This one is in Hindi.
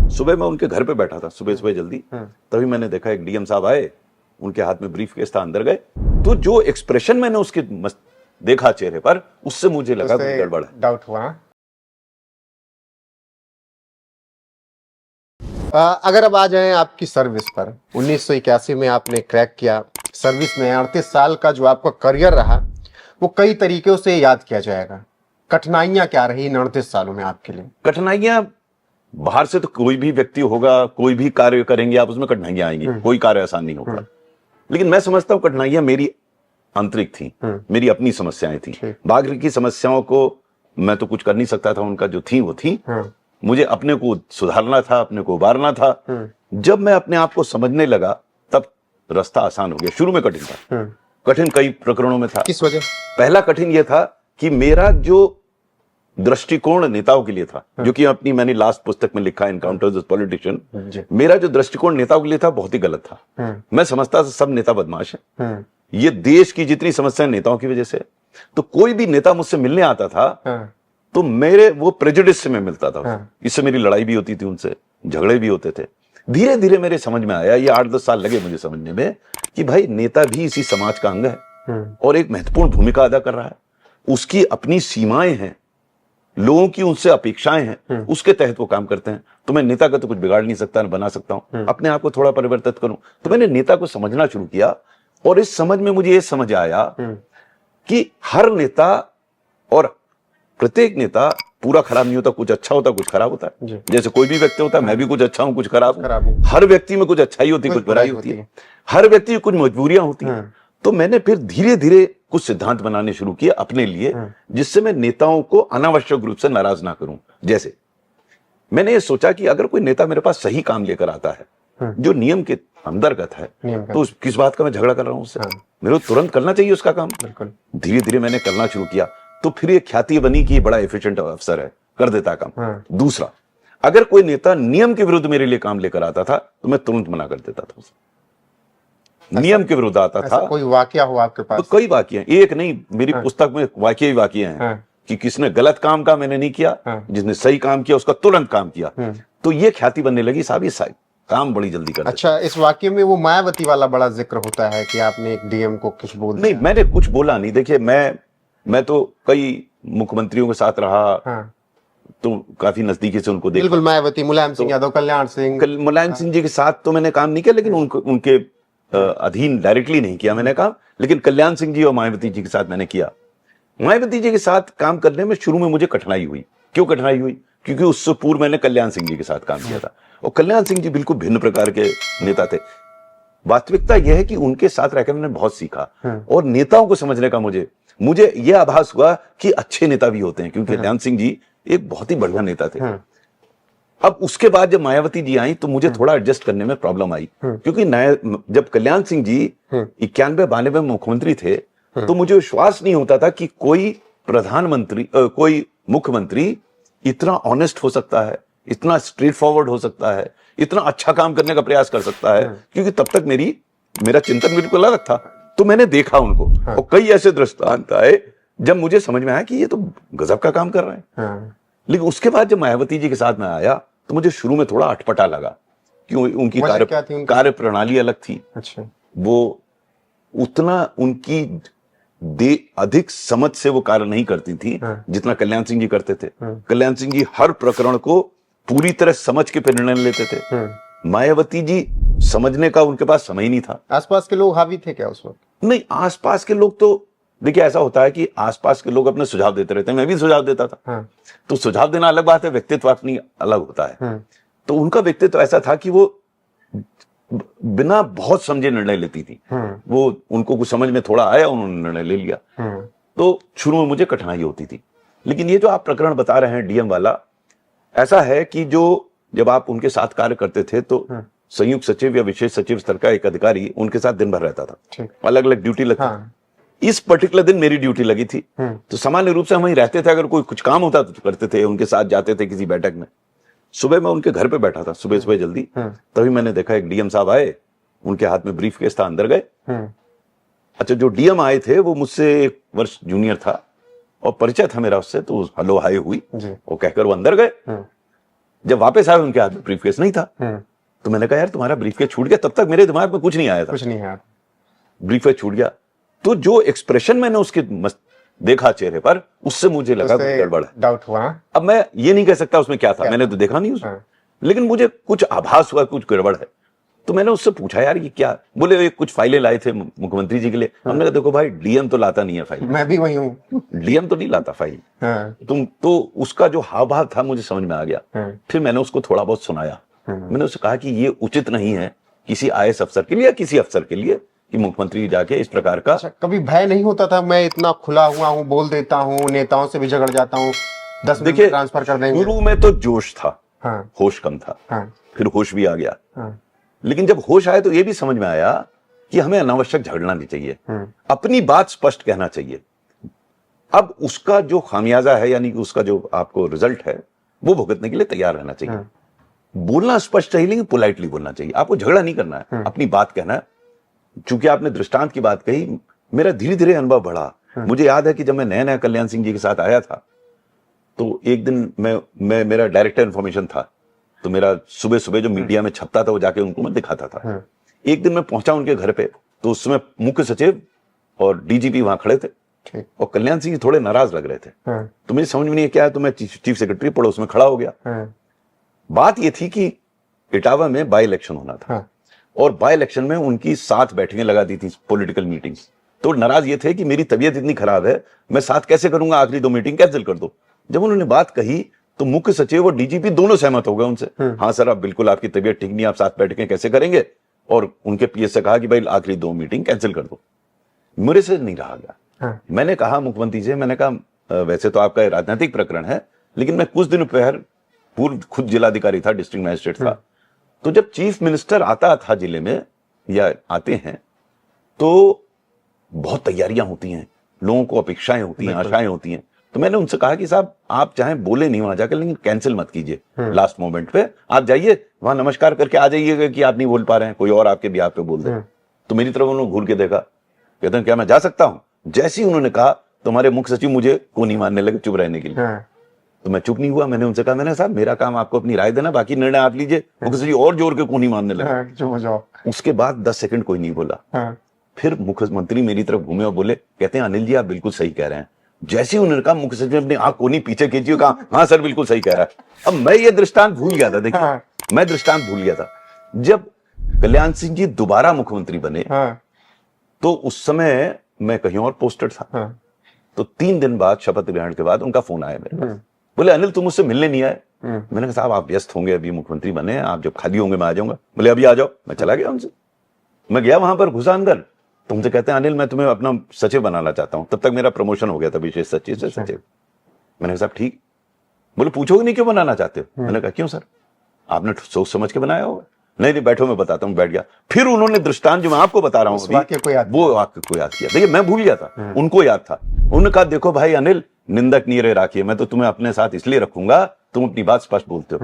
सुबह मैं उनके घर पे बैठा था, सुबह सुबह जल्दी, तभी मैंने देखा एक डीएम साहब आए, उनके हाथ में ब्रीफ केस था, अंदर गए। तो जो एक्सप्रेशन मैंने उसके देखा चेहरे पर, उससे मुझे लगा कुछ गड़बड़ है। डाउट हुआ। अगर अब आ जाएं आपकी सर्विस पर, 1981 में आपने क्रैक किया, सर्विस में 38 साल का जो आपका करियर रहा वो कई तरीकों से याद किया जाएगा। कठिनाइयां क्या रही इन 38 सालों में आपके लिए? कठिनाइयां बाहर से तो कोई भी व्यक्ति होगा, कोई भी कार्य करेंगे आप, उसमें कठिनाइयां आएंगी, कोई कार्य आसान नहीं होगा। लेकिन मैं समझता हूं कठिनाइयां मेरी आंतरिक थी, मेरी अपनी समस्याएं थी। बाहर की समस्याओं को मैं तो कुछ कर नहीं सकता था, उनका जो थी वो थी। मुझे अपने को सुधारना था, अपने को उबारना था। जब मैं अपने आप को समझने लगा तब रास्ता आसान हो गया। शुरू में कठिन था, कठिन कई प्रकरणों में था। किस वजह? पहला कठिन यह था कि मेरा जो दृष्टिकोण नेताओं के लिए था, जो कि अपनी मैंने लास्ट पुस्तक में लिखा, एनकाउंटर्स विद पॉलिटिशियन, मेरा जो दृष्टिकोण नेताओं के लिए था बहुत ही गलत था। मैं समझता था सब नेता बदमाश हैं, ये देश की जितनी समस्याएं नेताओं की वजह से। तो कोई भी नेता मुझसे मिलने आता था तो मेरे वो प्रेजुडिस से मैं मिलता था, इससे मेरी लड़ाई भी होती थी, उनसे झगड़े भी होते थे। धीरे धीरे मेरे समझ में आया, ये 8-10 साल लगे मुझे समझने में, कि भाई नेता भी इसी समाज का अंग है और एक महत्वपूर्ण भूमिका अदा कर रहा है। उसकी अपनी सीमाएं हैं, लोगों की उनसे अपेक्षाएं हैं, उसके तहत वो काम करते हैं। तो मैं नेता का तो कुछ बिगाड़ नहीं सकता, न बना सकता हूं, अपने आप को थोड़ा परिवर्तित करूं। तो मैंने नेता को समझना शुरू किया और इस समझ में मुझे ये समझ आया कि हर नेता और प्रत्येक नेता पूरा खराब नहीं होता, कुछ अच्छा होता, कुछ खराब होता है। जैसे कोई भी व्यक्ति होता है, मैं भी कुछ अच्छा हूं, कुछ खराब हूं। हर व्यक्ति में कुछ अच्छाई होती है, कुछ बुराई होती है। हर व्यक्ति की कुछ मजबूरियां होती हैं। तो मैंने फिर धीरे धीरे कुछ सिद्धांत बनाने शुरू किए अपने लिए, जिससे मैं नेताओं को अनावश्यक रूप से नाराज ना करूं। जैसे मैंने ये सोचा कि अगर कोई नेता मेरे पास सही काम लेकर आता है जो नियम के अंतर्गत है, तो किस बात का मैं झगड़ा कर रहा हूं उससे? मेरे को तुरंत करना चाहिए उसका काम। धीरे धीरे मैंने करना शुरू किया, तो फिर ये ख्याति बनी कि ये बड़ा एफिशिएंट अफसर है, कर देता काम। दूसरा, अगर कोई नेता नियम के विरुद्ध मेरे लिए काम लेकर आता था तो मैं तुरंत मना कर देता था उसे। नियम के विरुद्ध आता था। कोई वाकया हो आपके पास? तो कई वाकया, एक नहीं, मेरी पुस्तक में वाकया ही वाकया हैं कि किसने गलत काम का मैंने नहीं किया, जिसने सही काम किया उसका तुरंत काम किया। तो ये ख्याति बनने लगी, साहब ये काम बड़ी जल्दी कर। अच्छा, इस वाक्य में वो मायावती वाला बड़ा जिक्र होता है कि आपने एक डीएम को कुछ बोल दिया। नहीं, मैंने कुछ बोला नहीं। देखिए, मैं तो कई मुख्यमंत्रियों के साथ रहा, तो काफी नजदीकी से उनको देखा। बिल्कुल, मायावती, मुलायम सिंह यादव, कल्याण सिंह। मुलायम सिंह जी के साथ तो मैंने काम नहीं किया, लेकिन उनके अधीन डायरेक्टली नहीं किया मैंने काम। लेकिन कल्याण सिंह जी और मायावती जी के साथ मैंने किया। मायावती जी के साथ काम करने में शुरू में मुझे कठिनाई हुई। क्यों कठिनाई हुई? क्योंकि उससे पूर्व मैंने कल्याण सिंह जी के साथ काम किया था, और कल्याण सिंह जी बिल्कुल भिन्न प्रकार के नेता थे। वास्तविकता यह है कि उनके साथ रहकर मैंने बहुत सीखा, और नेताओं को समझने का मुझे यह आभास हुआ कि अच्छे नेता भी होते हैं, क्योंकि कल्याण सिंह जी एक बहुत ही बढ़िया नेता थे। अब उसके बाद जब मायावती जी आई तो मुझे थोड़ा एडजस्ट करने में प्रॉब्लम आई, क्योंकि जब कल्याण सिंह जी 91-92 में मुख्यमंत्री थे, तो मुझे विश्वास नहीं होता था कि कोई प्रधानमंत्री, कोई मुख्यमंत्री इतना ऑनेस्ट हो सकता है, इतना स्ट्रेट फॉरवर्ड हो सकता है, इतना अच्छा काम करने का प्रयास कर सकता है, क्योंकि तब तक मेरा चिंतन बिल्कुल अलग था। तो मैंने देखा उनको, और कई ऐसे दृष्टांत आए जब मुझे समझ में आया कि ये तो गजब का काम कर रहे हैं। लेकिन उसके बाद जब मायावती जी के साथ मैं आया तो मुझे शुरू में थोड़ा अटपटा लगा, क्यों? उनकी कार्य प्रणाली अलग थी। अच्छा। वो उतना उनकी अधिक समझ से वो कार्य नहीं करती थी जितना कल्याण सिंह जी करते थे। कल्याण सिंह जी हर प्रकरण को पूरी तरह समझ के निर्णय लेते थे। मायावती जी समझने का उनके पास समय ही नहीं था। आसपास के लोग हावी थे क्या उस वक्त? नहीं, आसपास के लोग तो देखिए, ऐसा होता है कि आसपास के लोग अपने सुझाव देते रहते हैं, मैं भी सुझाव देता था। तो सुझाव देना अलग बात है, व्यक्तित्व अपनी अलग होता है। तो उनका व्यक्तित्व ऐसा था कि वो बिना बहुत समझे निर्णय लेती थी। वो उनको कुछ समझ में थोड़ा आया, उन्होंने निर्णय ले लिया। तो शुरू में मुझे कठिनाई होती थी। लेकिन ये जो आप प्रकरण बता रहे हैं डीएम वाला, ऐसा है कि जब आप उनके साथ कार्य करते थे तो संयुक्त सचिव या विशेष सचिव स्तर का एक अधिकारी उनके साथ दिन भर रहता था, अलग अलग ड्यूटी लगती। इस पर्टिकुलर दिन मेरी ड्यूटी लगी थी, तो सामान्य रूप से हम वहीं रहते थे। अगर कोई कुछ काम होता तो करते थे, उनके साथ जाते थे किसी बैठक में। सुबह मैं उनके घर पे बैठा था, सुबह सुबह जल्दी, तभी मैंने देखा एक डीएम साहब आए, उनके हाथ में ब्रीफ केस था, अंदर गए। अच्छा, जो डीएम आए थे वो मुझसे 1 वर्ष जूनियर था और परिचय था मेरा उससे, तो हेलो हाय हुई, वो कहकर वो अंदर गए। जब वापस आए उनके हाथ में ब्रीफकेस नहीं था। तो मैंने कहा यार तुम्हारा ब्रीफकेस छूट गया, तब तक मेरे दिमाग में कुछ नहीं आया था, कुछ नहीं है। ब्रीफकेस छूट गया। तो जो एक्सप्रेशन मैंने उसके देखा चेहरे पर, उससे मुझे लगा कुछ गड़बड़ है, डाउट हुआ। अब मैं ये नहीं कह सकता उसमें क्या था, मैंने तो देखा नहीं उसमें, लेकिन मुझे कुछ आभास हुआ कुछ गड़बड़ है। तो मैंने उससे पूछा यार ये क्या, बोले ये कुछ फाइलें लाए थे मुख्यमंत्री जी के लिए। हमने कहा देखो भाई डीएम तो लाता नहीं है फाइल, मैं भी वही हूँ, डीएम तो नहीं लाता फाइल। तुम तो उसका जो हाव भाव था मुझे समझ में आ गया। फिर मैंने उसको थोड़ा बहुत सुनाया, मैंने उससे कहा कि ये उचित नहीं है किसी आईएएस अफसर के लिए या किसी अफसर के लिए कि मुख्यमंत्री जाके इस प्रकार का। अच्छा, कभी भय नहीं होता था? मैं इतना खुला हुआ हूँ, बोल देता हूँ, नेताओं से भी झगड़ जाता हूँ, 10 मिनट में ट्रांसफर कर देंगे। शुरू में तो जोश था, होश कम था, फिर होश भी आ गया। लेकिन जब होश आया तो ये भी समझ में आया कि हमें अनावश्यक झगड़ना नहीं चाहिए, अपनी बात स्पष्ट कहना चाहिए। अब उसका जो खामियाजा है, यानी कि उसका जो आपको रिजल्ट है, वो भुगतने के लिए तैयार रहना चाहिए। बोलना स्पष्ट चाहिए, लेकिन पोलाइटली बोलना चाहिए। आपको झगड़ा नहीं करना है, अपनी बात कहना है। चूंकि आपने दृष्टांत की बात कही, मेरा धीरे धीरे अनुभव बढ़ा। मुझे याद है कि जब मैं नया नया कल्याण सिंह जी के साथ आया था, तो एक दिन मैं मेरा डायरेक्टर इन्फॉर्मेशन था, तो मेरा सुबह सुबह जो मीडिया में छपता था वो जाके उनको मैं दिखाता था। एक दिन मैं पहुंचा उनके घर पे, तो उस समय मुख्य सचिव और डीजीपी वहां खड़े थे और कल्याण सिंह जी थोड़े नाराज लग रहे थे। तो मुझे समझ में नहीं क्या है, तो मैं चीफ सेक्रेटरी पड़ोस में खड़ा हो गया। बात ये थी कि इटावा में बाई इलेक्शन होना था, और बाई इलेक्शन में उनकी 7 बैठकें लगा दी थी, पॉलिटिकल मीटिंग्स। तो नाराज ये थे कि मेरी तबीयत इतनी खराब है, मैं 7 कैसे करूंगा, आखिरी 2 मीटिंग कैंसिल कर दो। जब उन्होंने बात कही तो मुख्य सचिव और डीजीपी दोनों सहमत हो गए उनसे। हाँ सर, आप बिल्कुल, आपकी तबीयत ठीक नहीं, आप 7 बैठकें कैसे करेंगे, और उनके पीएस से कहा कि भाई आखिरी 2 मीटिंग कैंसिल कर दो। मेरे से नहीं रहा गया। मैंने कहा मुख्यमंत्री से, मैंने कहा वैसे तो आपका राजनीतिक प्रकरण है, लेकिन मैं कुछ दिन पूर्व खुद जिलाधिकारी था, डिस्ट्रिक्ट मजिस्ट्रेट था, तो जब चीफ मिनिस्टर आता था जिले में या आते हैं तो बहुत तैयारियां होती हैं, लोगों को अपेक्षाएं होती हैं, आशाएं होती हैं। तो मैंने उनसे कहा कि साहब आप चाहे बोले नहीं वहां जाकर, लेकिन कैंसिल मत कीजिए। लास्ट मोमेंट पे आप जाइए, वहां नमस्कार करके आ जाइएगा कि आप नहीं बोल पा रहे हैं, कोई और आपके बिहाफ पे बोल दे। तो मेरी तरफ उन्होंने घूर के देखा, कहते हैं क्या मैं जा सकता हूं? जैसे ही उन्होंने कहा तुम्हारे मुख्य सचिव मुझे को नहीं मानने लगे चुप रहने के लिए। तो मैं चुप नहीं हुआ, मैंने उनसे कहा, मैंने साहब मेरा काम आपको अपनी राय देना, बाकी निर्णय आप लीजिए। मुख्य सचिव और जोर के को नहीं मानने लगे। उसके बाद 10 सेकंड कोई नहीं बोला। फिर मुख्यमंत्री मेरी तरफ घूमे और बोले, कहते हैं अनिल जी आप बिल्कुल सही कह रहे हैं। जैसे ही उन्होंने कहा, मुख्य सचिव ने अपनी आंख कोनी पीछे खींची, कहा हाँ सर बिल्कुल सही कह रहा है। अब मैं ये दृष्टांत भूल गया था, देखिए मैं दृष्टांत भूल गया था। जब कल्याण सिंह जी दोबारा मुख्यमंत्री बने तो उस समय मैं कहीं और पोस्टेड था। तो 3 दिन बाद, शपथ ग्रहण के बाद, उनका फोन आया मेरे, बोले अनिल तुम मुझसे मिलने नहीं आए। मैंने कहा साहब आप व्यस्त होंगे, अभी मुख्यमंत्री बने, आप जब खाली होंगे मैं आ जाऊंगा। बोले अभी आ जाओ। मैं चला गया उनसे, मैं गया वहां पर, घुसा अंदर, तुमसे कहते हैं अनिल मैं तुम्हें अपना सचिव बनाना चाहता हूं। तब तक मेरा प्रमोशन हो गया था विशेष सचिव से सचिव। मैंने कहा साहब ठीक। बोले पूछोगे नहीं क्यों बनाना चाहते हो? मैंने कहा क्यों सर, आपने सोच समझ के बनाया होगा। नहीं बैठो मैं बताता हूँ। बैठ गया। फिर उन्होंने दृष्टांत जो मैं आपको बता रहा हूँ वो वाक्य को याद किया। देखिए मैं भूल गया था, उनको याद था। उन्होंने कहा देखो भाई अनिल, निंदक नहीं रहे राखिए, मैं तो तुम्हें अपने साथ इसलिए रखूंगा तुम अपनी बात स्पष्ट बोलते हो।